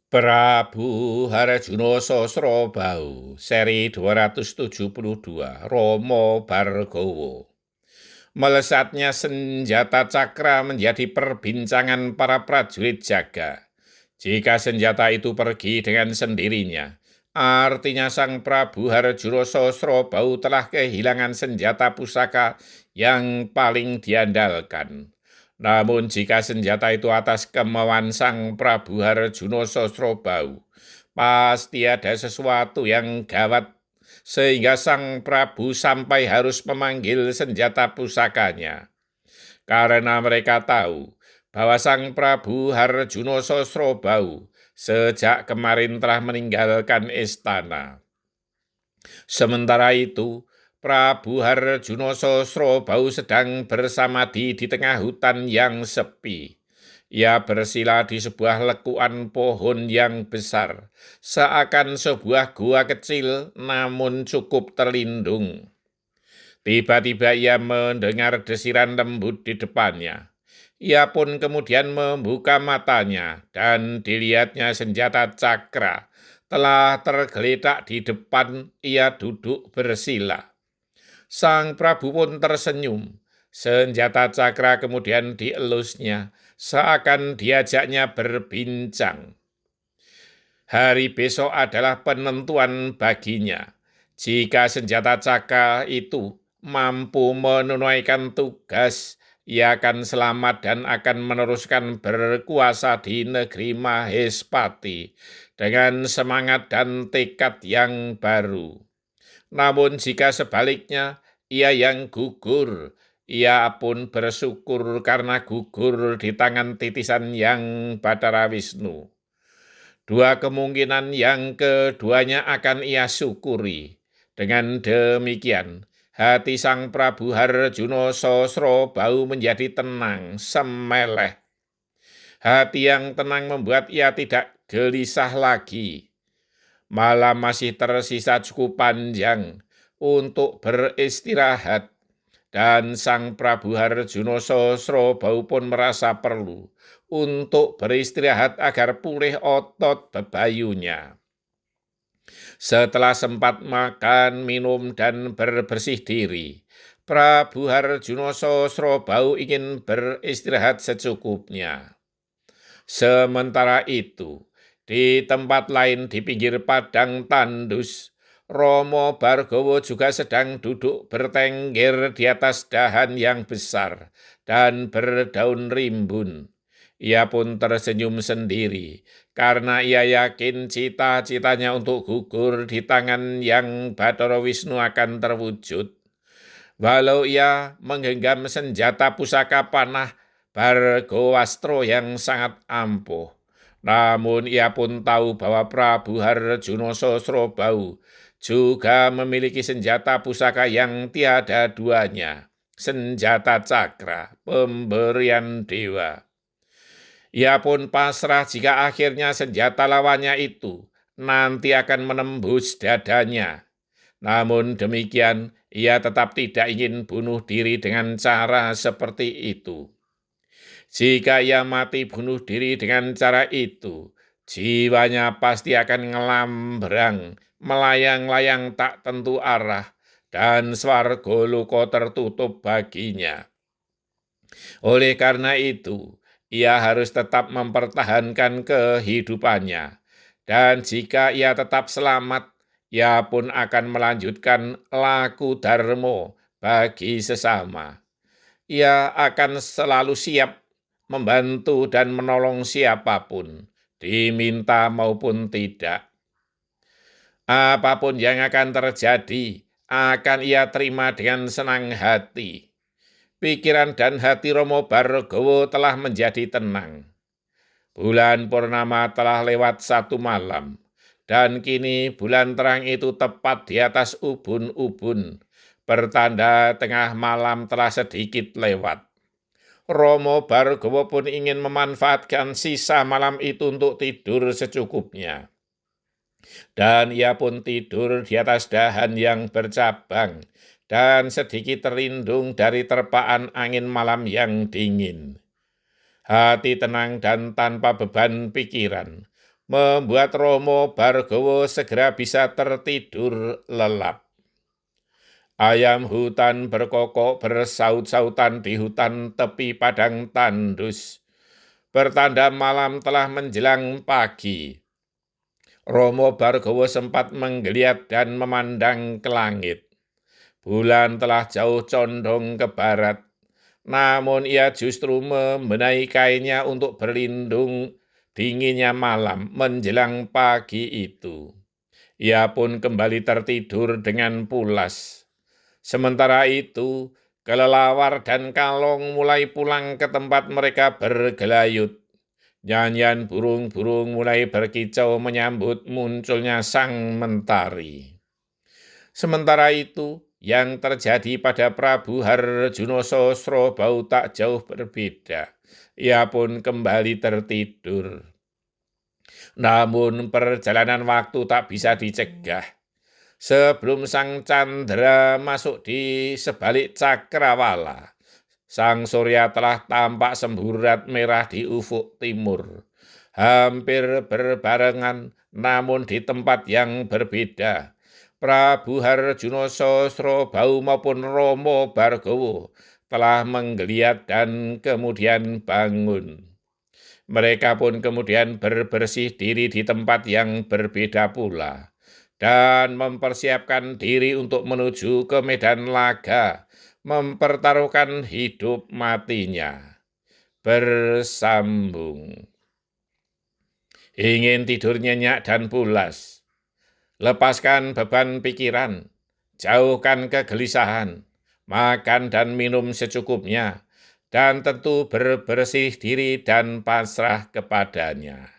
Prabu Harjuno Sosrobau, seri 272, Romo Bargowo. Melesatnya senjata cakra menjadi perbincangan para prajurit jaga. Jika senjata itu pergi dengan sendirinya, artinya Sang Prabu Harjuno Sosrobau telah kehilangan senjata pusaka yang paling diandalkan. Namun jika senjata itu atas kemauan Sang Prabu Harjuno Sosrobau, pasti ada sesuatu yang gawat sehingga Sang Prabu sampai harus memanggil senjata pusakanya. Karena mereka tahu bahwa Sang Prabu Harjuno Sosrobau sejak kemarin telah meninggalkan istana. Sementara itu, Prabu Harjuno Sosrobau sedang bersamadi di tengah hutan yang sepi. Ia bersila di sebuah lekuan pohon yang besar, seakan sebuah gua kecil namun cukup terlindung. Tiba-tiba ia mendengar desiran lembut di depannya. Ia pun kemudian membuka matanya dan dilihatnya senjata cakra telah tergeletak di depan. Ia duduk bersila. Sang Prabu pun tersenyum. Senjata cakra kemudian dielusnya, seakan diajaknya berbincang. Hari besok adalah penentuan baginya. Jika senjata cakra itu mampu menunaikan tugas, ia akan selamat dan akan meneruskan berkuasa di negeri Mahespati dengan semangat dan tekad yang baru. Namun jika sebaliknya, ia yang gugur, ia pun bersyukur karena gugur di tangan titisan yang Batara Wisnu. Dua kemungkinan yang keduanya akan ia syukuri. Dengan demikian, hati Sang Prabu Harjuno Sosrobau menjadi tenang, semeleh. Hati yang tenang membuat ia tidak gelisah lagi. Malam masih tersisa cukup panjang untuk beristirahat, dan Sang Prabu Harjuno Sosrobau pun merasa perlu untuk beristirahat agar pulih otot bebayunya. Setelah sempat makan, minum, dan berbersih diri, Prabu Harjuno Sosrobau ingin beristirahat secukupnya. Sementara itu, di tempat lain di pinggir padang tandus, Romo Bargowo juga sedang duduk bertengger di atas dahan yang besar dan berdaun rimbun. Ia pun tersenyum sendiri, karena ia yakin cita-citanya untuk gugur di tangan yang Bathara Wisnu akan terwujud. Walau ia menggenggam senjata pusaka panah Bargowastro yang sangat ampuh, namun ia pun tahu bahwa Prabu Harjuno Sosrobau juga memiliki senjata pusaka yang tiada duanya, senjata cakra, pemberian dewa. Ia pun pasrah jika akhirnya senjata lawannya itu nanti akan menembus dadanya. Namun demikian, ia tetap tidak ingin bunuh diri dengan cara seperti itu. Jika ia mati bunuh diri dengan cara itu, jiwanya pasti akan ngelambrang, melayang-layang tak tentu arah, dan swargaloka tertutup baginya. Oleh karena itu, ia harus tetap mempertahankan kehidupannya. Dan jika ia tetap selamat, ia pun akan melanjutkan laku dharma bagi sesama. Ia akan selalu siap membantu dan menolong siapapun, diminta maupun tidak. Apapun yang akan terjadi, akan ia terima dengan senang hati. Pikiran dan hati Romo Bargowo telah menjadi tenang. Bulan purnama telah lewat 1 malam, dan kini bulan terang itu tepat di atas ubun-ubun, pertanda tengah malam telah sedikit lewat. Romo Bargowo pun ingin memanfaatkan sisa malam itu untuk tidur secukupnya. Dan ia pun tidur di atas dahan yang bercabang, dan sedikit terlindung dari terpaan angin malam yang dingin. Hati tenang dan tanpa beban pikiran, membuat Romo Bargowo segera bisa tertidur lelap. Ayam hutan berkokok bersaut-sautan di hutan tepi padang tandus. Pertanda malam telah menjelang pagi. Romo Bargowo sempat menggeliat dan memandang ke langit. Bulan telah jauh condong ke barat, namun ia justru membenahi kainnya untuk berlindung dinginnya malam menjelang pagi itu. Ia pun kembali tertidur dengan pulas. Sementara itu, kelelawar dan kalong mulai pulang ke tempat mereka bergelayut. Nyanyian burung-burung mulai berkicau menyambut munculnya sang mentari. Sementara itu, yang terjadi pada Prabu Harjuno Sosrobau tak jauh berbeda. Ia pun kembali tertidur. Namun perjalanan waktu tak bisa dicegah. Sebelum sang Candra masuk di sebalik cakrawala, sang surya telah tampak semburat merah di ufuk timur. Hampir berbarengan, namun di tempat yang berbeda. Prabu Harjuno Sosrobau maupun Romo Bargowo telah menggeliat dan kemudian bangun. Mereka pun kemudian berbersih diri di tempat yang berbeda pula dan mempersiapkan diri untuk menuju ke medan laga, mempertaruhkan hidup matinya. Bersambung. Ingin tidur nyenyak dan pulas. Lepaskan beban pikiran, jauhkan kegelisahan, makan dan minum secukupnya, dan tentu berbersih diri dan pasrah kepadanya.